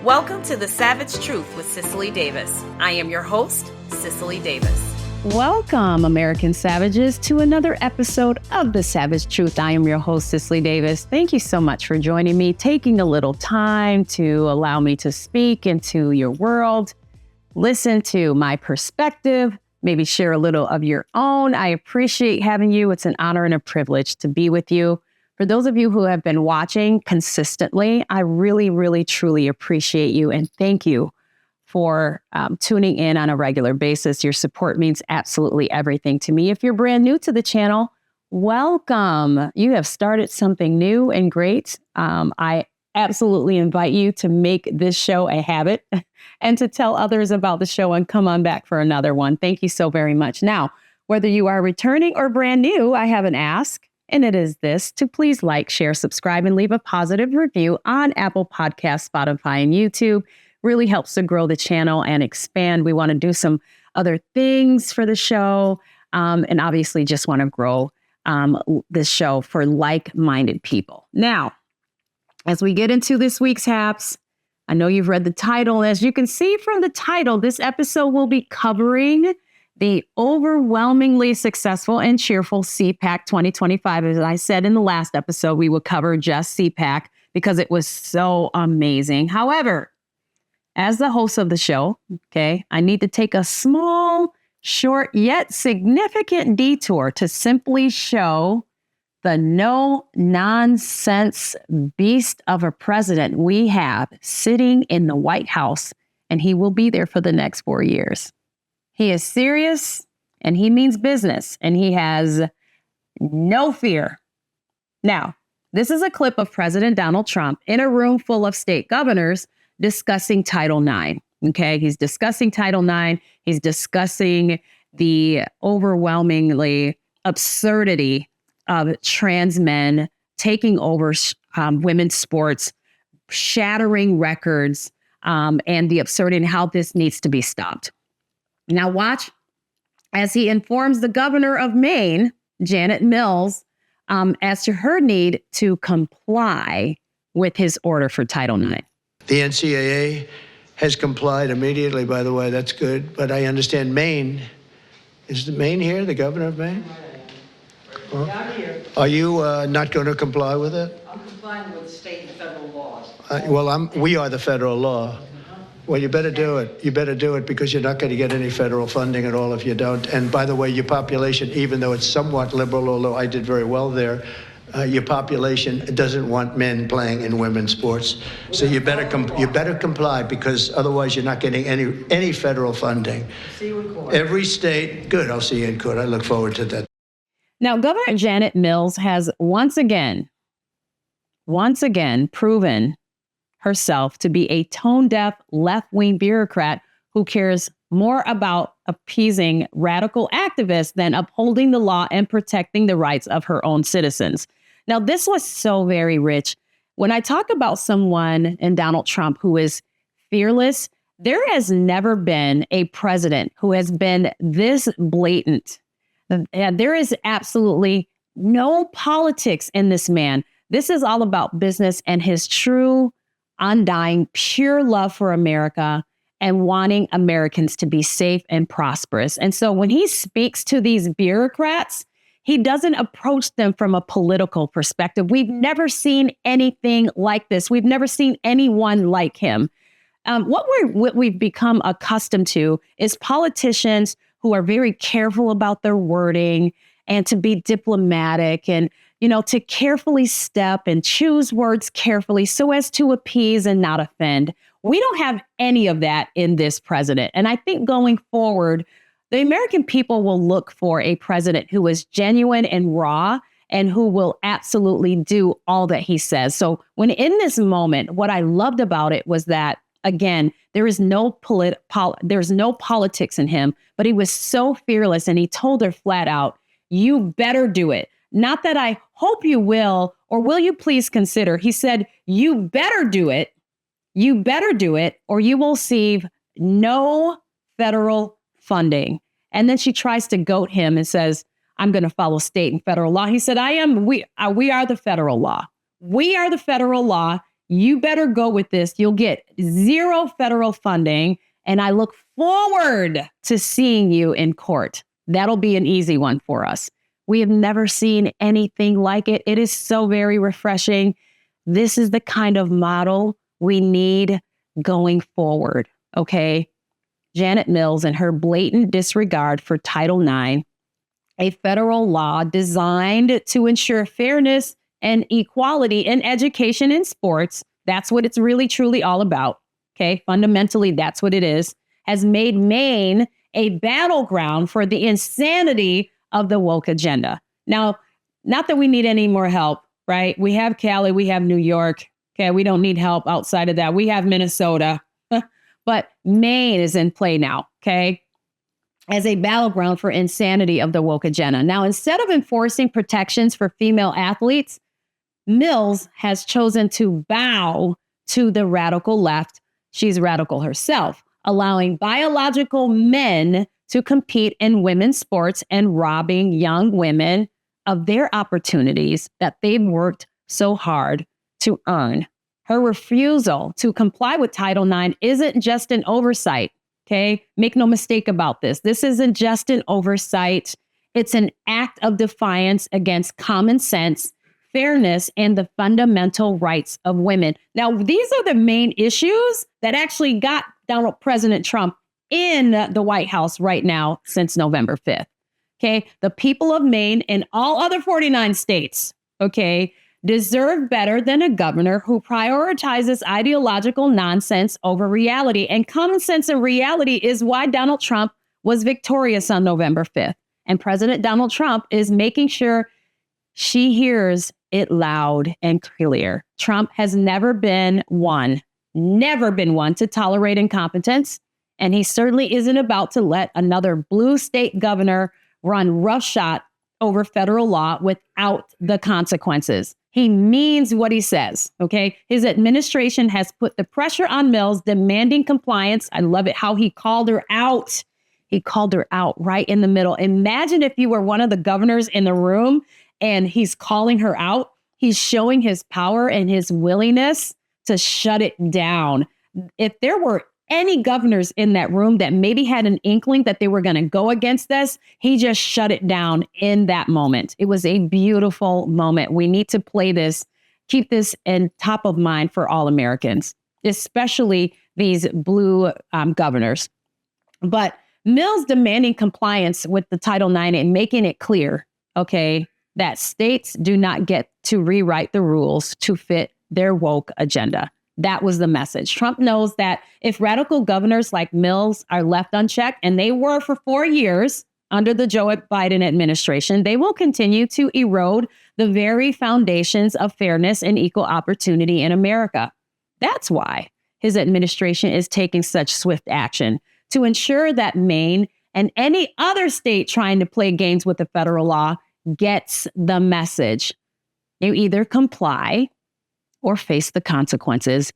Welcome to The Savage Truth with Cicely Davis. I am your host, Cicely Davis. Welcome, American Savages, to another episode of The Savage Truth. I am your host, Cicely Davis. Thank you so much for joining me, taking a little time to allow me to speak into your world, listen to my perspective, maybe share a little of your own. I appreciate having you. It's an honor and a privilege to be with you. For those of you who have been watching consistently, I really, truly appreciate you and thank you for tuning in on a regular basis. Your support means absolutely everything to me. If you're brand new to the channel, welcome. You have started something new and great. I absolutely invite you to make this show a habit and to tell others about the show and come on back for another one. Thank you so very much. Now, whether you are returning or brand new, I have an ask. And it is this, to please like, share, subscribe, and leave a positive review on Apple Podcasts, Spotify, and YouTube. Really helps to grow the channel and expand. We want to do some other things for the show. And obviously just want to grow this show for like-minded people. Now, as we get into this week's Haps, I know you've read the title. As you can see from the title, this episode will be covering the overwhelmingly successful and cheerful CPAC 2025. As I said in the last episode, we would cover just CPAC because it was so amazing. However, as the host of the show, I need to take a small, short, yet significant detour to simply show the no-nonsense beast of a president we have sitting in the White House, and he will be there for the next 4 years. He is serious and he means business and he has no fear. Now, this is a clip of President Donald Trump in a room full of state governors discussing Title IX. He's discussing Title IX. He's discussing the overwhelmingly absurdity of trans men taking over women's sports, shattering records, and the absurdity and how this needs to be stopped. Now watch as he informs the governor of Maine, Janet Mills, as to her need to comply with his order for Title IX. The NCAA has complied immediately, by the way. That's good. But I understand Maine. Is Maine here, the governor of Maine? Well, I'm here. Are you not going to comply with it? I'm complying with state and federal laws. We are the federal law. Well, you better do it. You better do it because you're not going to get any federal funding at all if you don't. And by the way, your population, even though it's somewhat liberal, although I did very well there, your population doesn't want men playing in women's sports. So you better comply because otherwise you're not getting any federal funding. See you in court. Every state, good. I'll see you in court. I look forward to that. Now, Governor Janet Mills has once again proven herself to be a tone-deaf, left-wing bureaucrat who cares more about appeasing radical activists than upholding the law and protecting the rights of her own citizens. Now, this was so very rich. When I talk about someone in Donald Trump who is fearless, there has never been a president who has been this blatant. And there is absolutely no politics in this man. This is all about business and his true, undying, pure love for America and wanting Americans to be safe and prosperous. And so when he speaks to these bureaucrats, he doesn't approach them from a political perspective. We've never seen anything like this. We've never seen anyone like him. What we've become accustomed to is politicians who are very careful about their wording and to be diplomatic and to carefully step and choose words carefully so as to appease and not offend. We don't have any of that in this president. And I think going forward, the American people will look for a president who is genuine and raw and who will absolutely do all that he says. So when in this moment, what I loved about it was that, again, there is there's no politics in him, but he was so fearless and he told her flat out, you better do it. Not that I hope you will, or will you please consider? He said, you better do it. You better do it, or you will receive no federal funding. And then she tries to goat him and says, I'm going to follow state and federal law. He said, we are the federal law. We are the federal law. You better go with this. You'll get zero federal funding, and I look forward to seeing you in court. That'll be an easy one for us. We have never seen anything like it. It is so very refreshing. This is the kind of model we need going forward, okay? Janet Mills and her blatant disregard for Title IX, a federal law designed to ensure fairness and equality in education and sports. That's what it's really, truly all about. Okay. Fundamentally, that's what it is, has made Maine a battleground for the insanity of the woke agenda. Now, not that we need any more help, right? We have Cali, we have New York. Okay. We don't need help outside of that. We have Minnesota, but Maine is in play now. Okay. As a battleground for insanity of the woke agenda. Now, instead of enforcing protections for female athletes, Mills has chosen to bow to the radical left. She's radical herself, allowing biological men to compete in women's sports and robbing young women of their opportunities that they've worked so hard to earn. Her refusal to comply with Title IX isn't just an oversight. Okay, make no mistake about this. This isn't just an oversight. It's an act of defiance against common sense, fairness, and the fundamental rights of women. Now, these are the main issues that actually got President Trump in the White House right now since November 5th. Okay, the people of Maine and all other 49 states, okay, deserve better than a governor who prioritizes ideological nonsense over reality. And common sense and reality is why Donald Trump was victorious on November 5th. And President Donald Trump is making sure she hears it loud and clear. Trump has never been one to tolerate incompetence. And he certainly isn't about to let another blue state governor run roughshod over federal law without the consequences. He means what he says, okay? His administration has put the pressure on Mills, demanding compliance. I love it how he called her out. He called her out right in the middle. Imagine if you were one of the governors in the room and he's calling her out. He's showing his power and his willingness to shut it down. If there were any governors in that room that maybe had an inkling that they were going to go against this, he just shut it down in that moment. It was a beautiful moment. We need to play this, keep this in top of mind for all Americans, especially these blue governors. But Mills demanding compliance with the Title IX and making it clear, okay, that states do not get to rewrite the rules to fit their woke agenda. That was the message. Trump knows that if radical governors like Mills are left unchecked, and they were for 4 years under the Joe Biden administration, they will continue to erode the very foundations of fairness and equal opportunity in America. That's why his administration is taking such swift action to ensure that Maine and any other state trying to play games with the federal law gets the message. You either comply or face the consequences.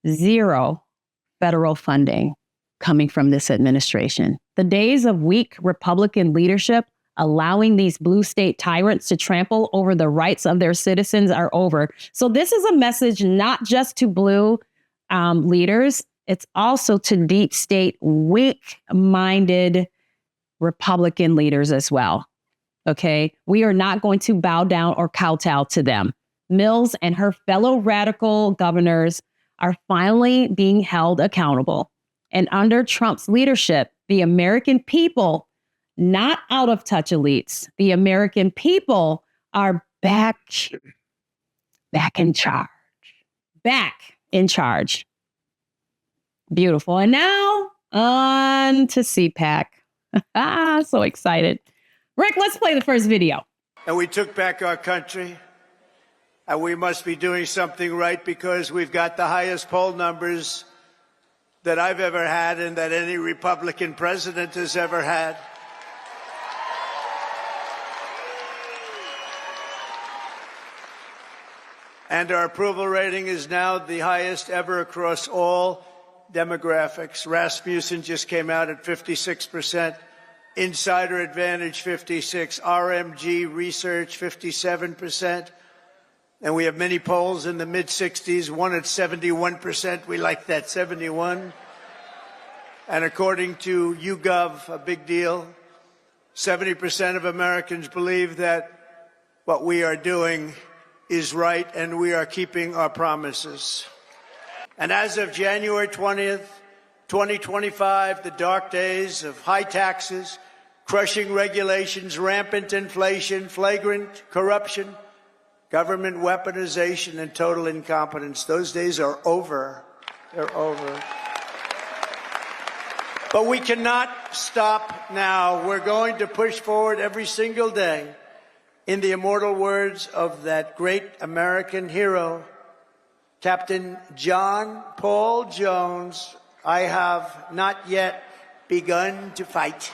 Zero federal funding coming from this administration. The days of weak Republican leadership allowing these blue state tyrants to trample over the rights of their citizens are over. So this is a message not just to blue leaders, it's also to deep state, weak-minded Republican leaders as well. Okay, we are not going to bow down or kowtow to them. Mills and her fellow radical governors are finally being held accountable. And under Trump's leadership, the American people, not out of touch elites, the American people are back in charge. Back in charge. Beautiful. And now on to CPAC. So excited. Rick, let's play the first video. And we took back our country. And we must be doing something right because we've got the highest poll numbers that I've ever had and that any Republican president has ever had. And our approval rating is now the highest ever across all demographics. Rasmussen just came out at 56%. Insider Advantage, 56%. RMG Research, 57%. And we have many polls in the mid-60s, one at 71%. We like that, 71. And according to YouGov, a big deal, 70% of Americans believe that what we are doing is right and we are keeping our promises. And as of January 20th, 2025, the dark days of high taxes, crushing regulations, rampant inflation, flagrant corruption, government weaponization, and total incompetence, those days are over. They're over. But we cannot stop now. We're going to push forward every single day. In the immortal words of that great American hero, Captain John Paul Jones, I have not yet begun to fight.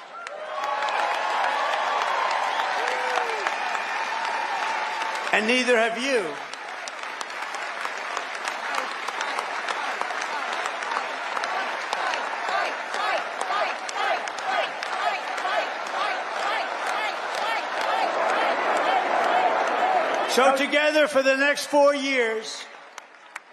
And neither have you. So together for the next 4 years,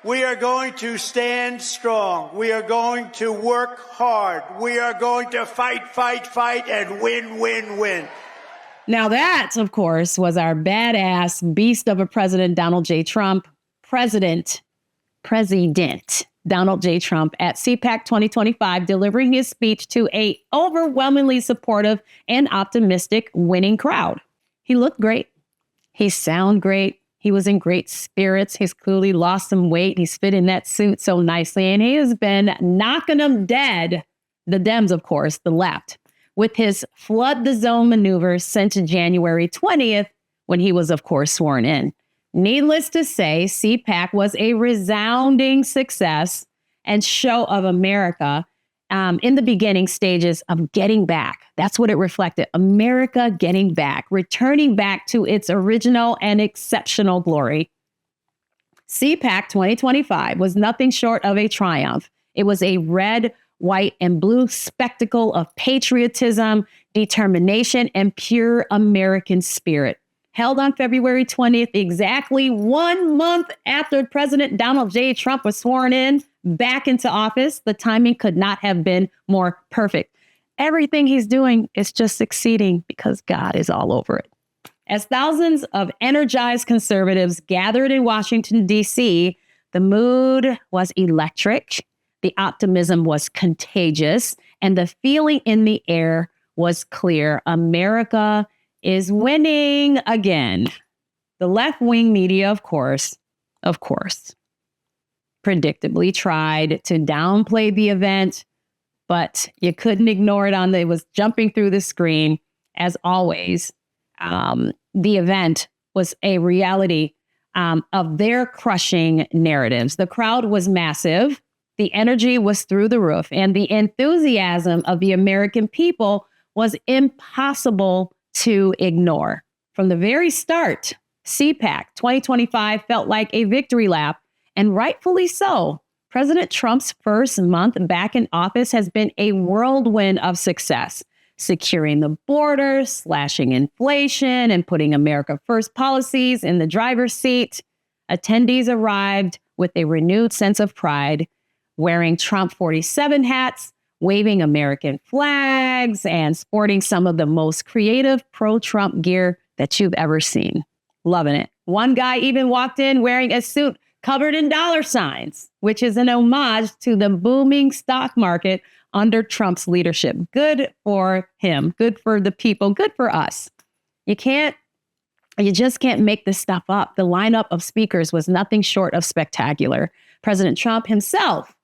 we are going to stand strong. We are going to work hard. We are going to fight, fight, fight, and win, win, win. Now that, of course, was our badass beast of a president, Donald J. Trump, President Donald J. Trump at CPAC 2025, delivering his speech to a overwhelmingly supportive and optimistic winning crowd. He looked great. He sounded great. He was in great spirits. He's clearly lost some weight. He's fit in that suit so nicely. And he has been knocking them dead, the Dems, of course, the left, with his flood the zone maneuvers since January 20th, when he was, of course, sworn in. Needless to say, CPAC was a resounding success and show of America in the beginning stages of getting back. That's what it reflected. America getting back, returning back to its original and exceptional glory. CPAC 2025 was nothing short of a triumph. It was a red, white, and blue spectacle of patriotism, determination, and pure American spirit. Held on February 20th, exactly 1 month after President Donald J. Trump was sworn in back into office. The timing could not have been more perfect. Everything he's doing is just succeeding because God is all over it. As thousands of energized conservatives gathered in Washington, D.C., the mood was electric, the optimism was contagious, and the feeling in the air was clear. America is winning again. The left-wing media, of course, predictably tried to downplay the event, but you couldn't ignore it. It was jumping through the screen. As always, the event was a reality of their crushing narratives. The crowd was massive. The energy was through the roof, and the enthusiasm of the American people was impossible to ignore. From the very start, CPAC 2025 felt like a victory lap, and rightfully so. President Trump's first month back in office has been a whirlwind of success, securing the border, slashing inflation, and putting America First policies in the driver's seat. Attendees arrived with a renewed sense of pride, wearing Trump 47 hats, waving American flags, and sporting some of the most creative pro-Trump gear that you've ever seen. Loving it. One guy even walked in wearing a suit covered in dollar signs, which is an homage to the booming stock market under Trump's leadership. Good for him. Good for the people. Good for us. You just can't make this stuff up. The lineup of speakers was nothing short of spectacular. President Trump himself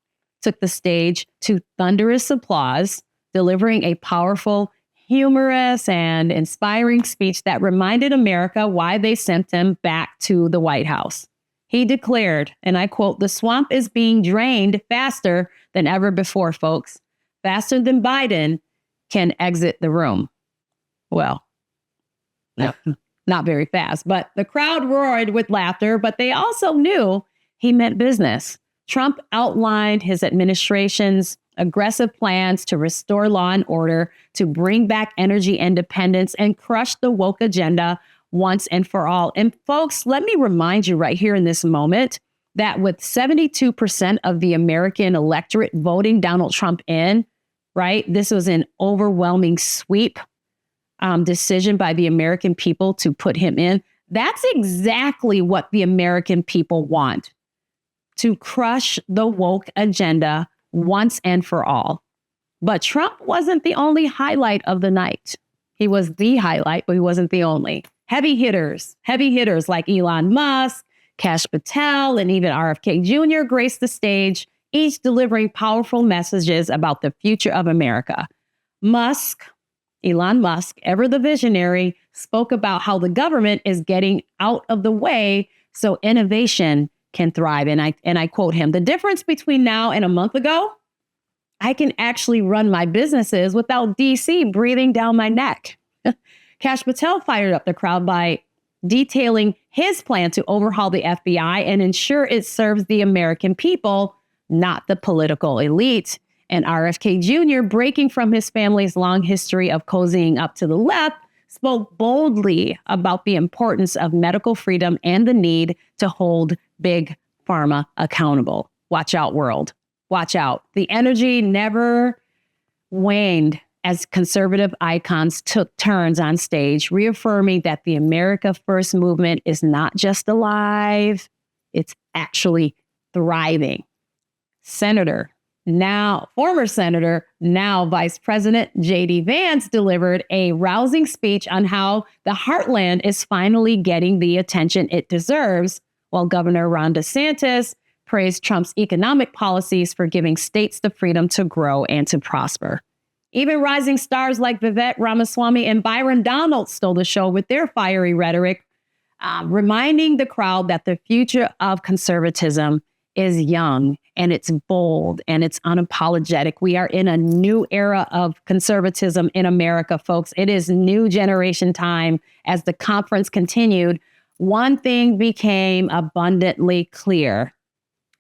took the stage to thunderous applause, delivering a powerful, humorous, and inspiring speech that reminded America why they sent him back to the White House. He declared, and I quote, "The swamp is being drained faster than ever before, folks. Faster than Biden can exit the room." Well, no, not very fast, but the crowd roared with laughter, but they also knew he meant business. Trump outlined his administration's aggressive plans to restore law and order, to bring back energy independence, and crush the woke agenda once and for all. And folks, let me remind you right here in this moment that with 72% of the American electorate voting Donald Trump in, right? This was an overwhelming sweep decision by the American people to put him in. That's exactly what the American people want, to crush the woke agenda once and for all. But Trump wasn't the only highlight of the night. He was the highlight, but he wasn't the only. Heavy hitters like Elon Musk, Kash Patel, and even RFK Jr. graced the stage, each delivering powerful messages about the future of America. Elon Musk, ever the visionary, spoke about how the government is getting out of the way so innovation can thrive. And I quote him, "The difference between now and a month ago, I can actually run my businesses without DC breathing down my neck." Kash Patel fired up the crowd by detailing his plan to overhaul the FBI and ensure it serves the American people, not the political elite. And RFK Jr., breaking from his family's long history of cozying up to the left, spoke boldly about the importance of medical freedom and the need to hold big pharma accountable. Watch out, world. Watch out. The energy never waned as conservative icons took turns on stage, reaffirming that the America First movement is not just alive, it's actually thriving. Former Senator, now Vice President J.D. Vance delivered a rousing speech on how the heartland is finally getting the attention it deserves, while Governor Ron DeSantis praised Trump's economic policies for giving states the freedom to grow and to prosper. Even rising stars like Vivek Ramaswamy and Byron Donalds stole the show with their fiery rhetoric, reminding the crowd that the future of conservatism is young and it's bold and it's unapologetic. We are in a new era of conservatism in America, folks. It is new generation time. As the conference continued, one thing became abundantly clear.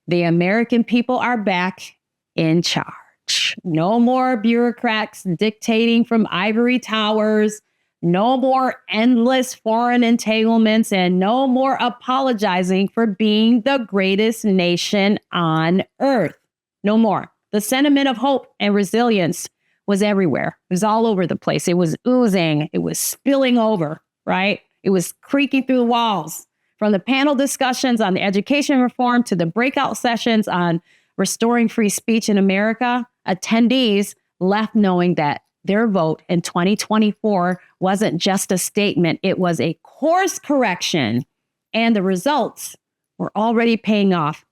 The American people are back in charge. No more bureaucrats dictating from ivory towers. No more endless foreign entanglements, and no more apologizing for being the greatest nation on earth. No more. The sentiment of hope and resilience was everywhere. It was all over the place. It was oozing. It was spilling over, right? It was creaking through the walls. From the panel discussions on the education reform to the breakout sessions on restoring free speech in America, attendees left knowing that their vote in 2024 wasn't just a statement, it was a course correction. And the results were already paying off.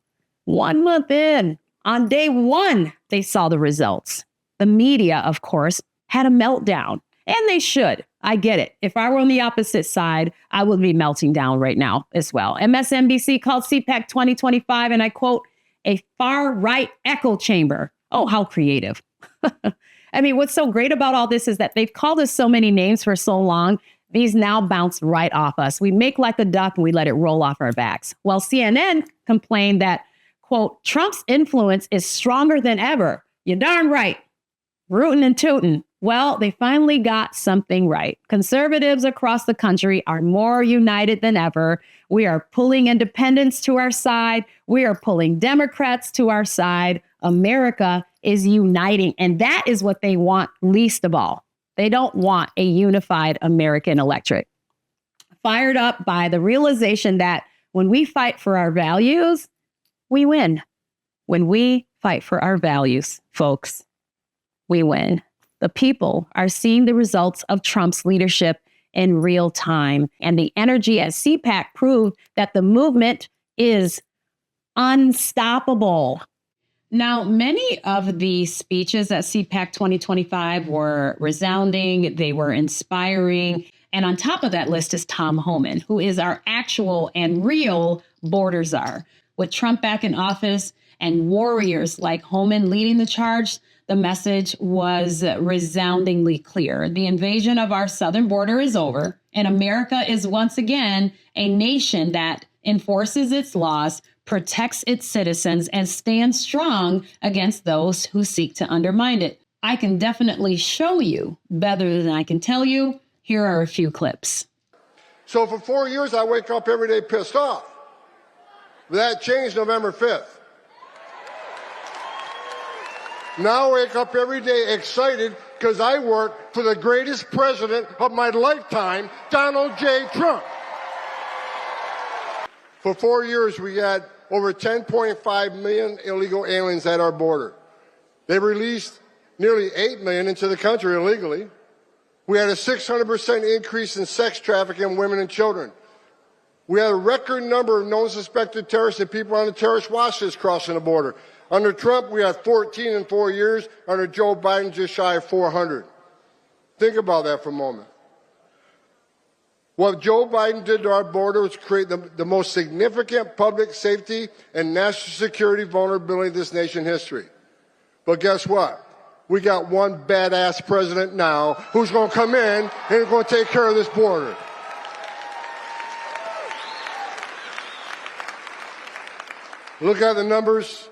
1 month in, on day one, they saw the results. The media, of course, had a meltdown, and they should. I get it. If I were on the opposite side, I would be melting down right now as well. MSNBC called CPAC 2025, and I quote, a far-right echo chamber. Oh, how creative. I mean, what's so great about all this is that they've called us so many names for so long. These now bounce right off us. We make like a duck and we let it roll off our backs. Well, CNN complained that, quote, Trump's influence is stronger than ever. You're darn right. Rootin' and tootin'. Well, they finally got something right. Conservatives across the country are more united than ever. We are pulling independents to our side. We are pulling Democrats to our side. America is uniting. And that is what they want least of all. They don't want a unified American electorate. Fired up by the realization that when we fight for our values, we win. When we fight for our values, folks, we win. The people are seeing the results of Trump's leadership in real time. And the energy at CPAC proved that the movement is unstoppable. Now, many of the speeches at CPAC 2025 were resounding. They were inspiring. And on top of that list is Tom Homan, who is our actual and real border czar. With Trump back in office and warriors like Homan leading the charge, the message was resoundingly clear. The invasion of our southern border is over, and America is once again a nation that enforces its laws, protects its citizens, and stands strong against those who seek to undermine it. I can definitely show you better than I can tell you. Here are a few clips. So for 4 years, I wake up every day pissed off. That changed November 5th. Now I wake up every day excited because I work for the greatest president of my lifetime, Donald J. Trump. For 4 years, we had over 10.5 million illegal aliens at our border. They released nearly 8 million into the country illegally. We had a 600% increase in sex trafficking of women and children. We had a record number of known suspected terrorists and people on the terrorist watch list crossing the border. Under Trump, we had 14 in 4 years. Under Joe Biden, just shy of 400. Think about that for a moment. What Joe Biden did to our border was create the most significant public safety and national security vulnerability in this nation's history. But guess what? We got one badass president now who's going to come in and is going to take care of this border. Look at the numbers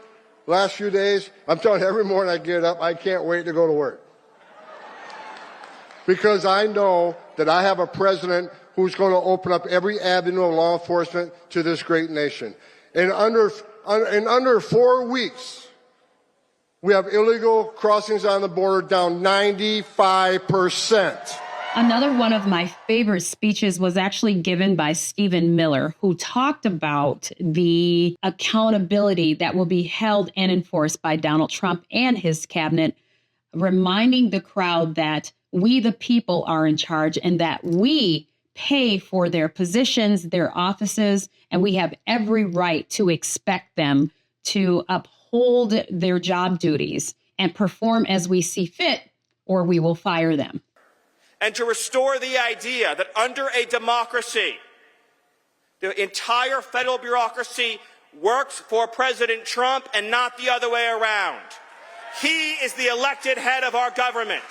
last few days. I'm telling you, every morning I get up, I can't wait to go to work. Because I know that I have a president who's going to open up every avenue of law enforcement to this great nation. In under 4 weeks, we have illegal crossings on the border down 95%. Another one of my favorite speeches was actually given by Stephen Miller, who talked about the accountability that will be held and enforced by Donald Trump and his cabinet, reminding the crowd that we, the people, are in charge and that we pay for their positions, their offices, and we have every right to expect them to uphold their job duties and perform as we see fit, or we will fire them. And to restore the idea that under a democracy, the entire federal bureaucracy works for President Trump and not the other way around. He is the elected head of our government.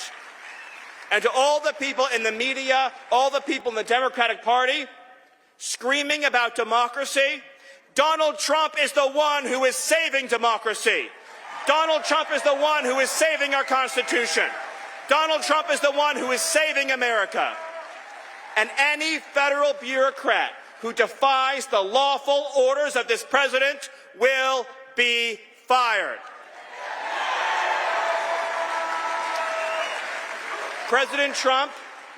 And to all the people in the media, all the people in the Democratic Party screaming about democracy, Donald Trump is the one who is saving democracy. Donald Trump is the one who is saving our Constitution. Donald Trump is the one who is saving America. And any federal bureaucrat who defies the lawful orders of this president will be fired. President Trump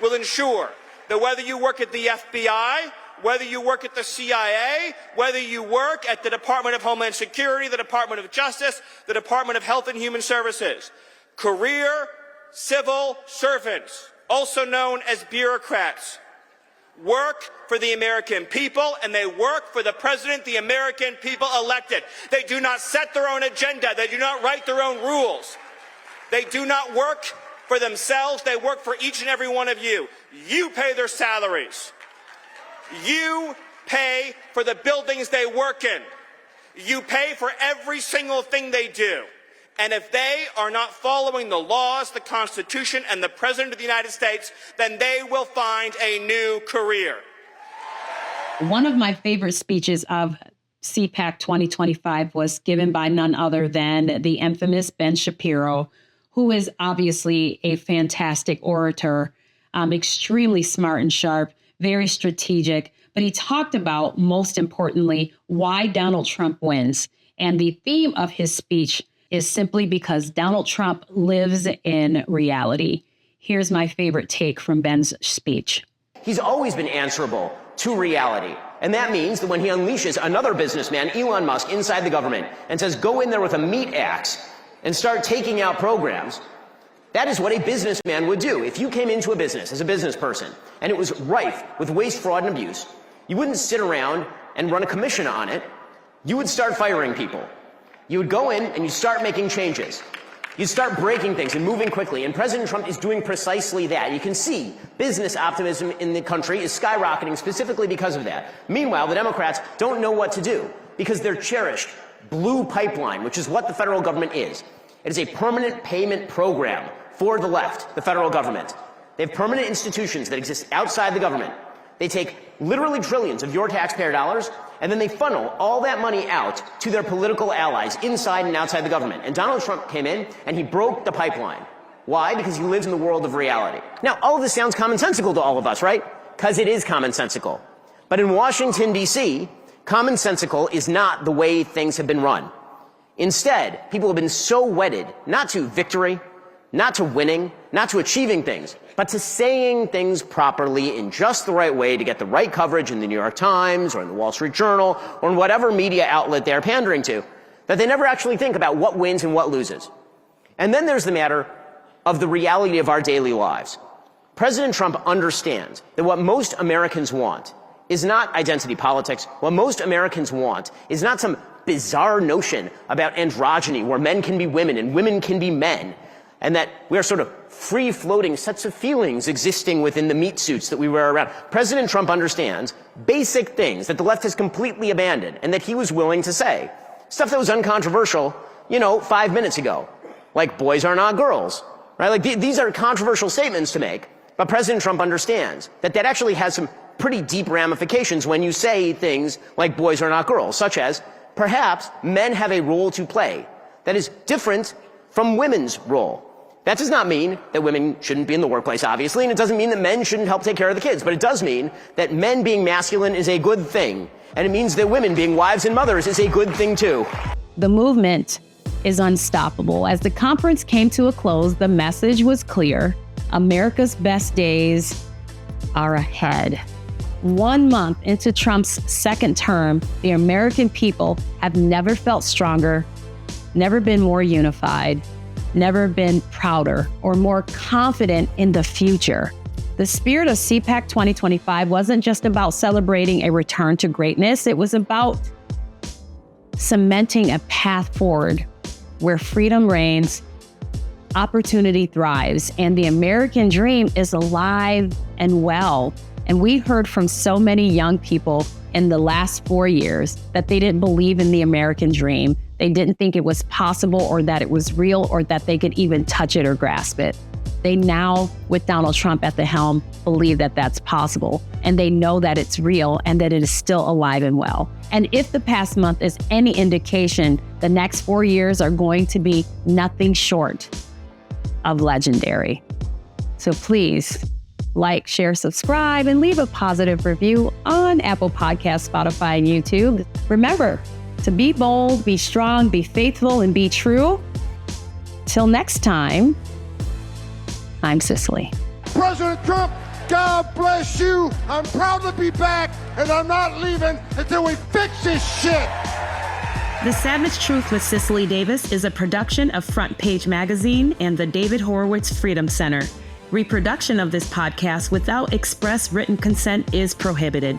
will ensure that whether you work at the FBI, whether you work at the CIA, whether you work at the Department of Homeland Security, the Department of Justice, the Department of Health and Human Services, career civil servants, also known as bureaucrats, work for the American people, and they work for the president the American people elected. They do not set their own agenda. They do not write their own rules. They do not work for themselves. They work for each and every one of you. You pay their salaries. You pay for the buildings they work in. You pay for every single thing they do. And if they are not following the laws, the Constitution, and the President of the United States, then they will find a new career. One of my favorite speeches of CPAC 2025 was given by none other than the infamous Ben Shapiro, who is obviously a fantastic orator, extremely smart and sharp, very strategic. But he talked about, most importantly, why Donald Trump wins. And the theme of his speech is simply because Donald Trump lives in reality. Here's my favorite take from Ben's speech. He's always been answerable to reality. And that means that when he unleashes another businessman, Elon Musk, inside the government and says, go in there with a meat axe and start taking out programs, that is what a businessman would do. If you came into a business as a business person and it was rife with waste, fraud, and abuse, you wouldn't sit around and run a commission on it. You would start firing people. You would go in and you start making changes. You'd start breaking things and moving quickly. And President Trump is doing precisely that. You can see business optimism in the country is skyrocketing specifically because of that. Meanwhile, the Democrats don't know what to do because their cherished blue pipeline, which is what the federal government is. It is a permanent payment program for the left, the federal government. They have permanent institutions that exist outside the government. They take literally trillions of your taxpayer dollars, and then they funnel all that money out to their political allies inside and outside the government. And Donald Trump came in and he broke the pipeline. Why? Because he lives in the world of reality. Now, all of this sounds commonsensical to all of us, right? because it is commonsensical. But in Washington, D.C., commonsensical is not the way things have been run. Instead, people have been so wedded not to victory, not to winning, not to achieving things, but to saying things properly in just the right way to get the right coverage in the New York Times or in the Wall Street Journal or in whatever media outlet they're pandering to, that they never actually think about what wins and what loses. And then there's the matter of the reality of our daily lives. President Trump understands that what most Americans want is not identity politics. What most Americans want is not some bizarre notion about androgyny where men can be women and women can be men, and that we are sort of free-floating sets of feelings existing within the meat suits that we wear around. President Trump understands basic things that the left has completely abandoned and that he was willing to say. Stuff that was uncontroversial, 5 minutes ago. Like boys are not girls, right? Like these are controversial statements to make, but President Trump understands that that actually has some pretty deep ramifications when you say things like boys are not girls, such as perhaps men have a role to play that is different from women's role. That does not mean that women shouldn't be in the workplace, obviously, and it doesn't mean that men shouldn't help take care of the kids, but it does mean that men being masculine is a good thing, and it means that women being wives and mothers is a good thing too. The movement is unstoppable. As the conference came to a close, the message was clear. America's best days are ahead. 1 month into Trump's second term, the American people have never felt stronger, never been more unified, never been prouder or more confident in the future. The spirit of CPAC 2025 wasn't just about celebrating a return to greatness. It was about cementing a path forward where freedom reigns, opportunity thrives, and the American dream is alive and well. And we heard from so many young people in the last 4 years that they didn't believe in the American dream. They didn't think it was possible or that it was real or that they could even touch it or grasp it. They now, with Donald Trump at the helm, believe that that's possible. And they know that it's real and that it is still alive and well. And if the past month is any indication, the next 4 years are going to be nothing short of legendary. So please like, share, subscribe, and leave a positive review on Apple Podcasts, Spotify, and YouTube. Remember to be bold, be strong, be faithful, and be true. Till next time, I'm Cicely. President Trump, God bless you. I'm proud to be back, and I'm not leaving until we fix this shit. The Savage Truth with Cicely Davis is a production of Front Page Magazine and the David Horowitz Freedom Center. Reproduction of this podcast without express written consent is prohibited.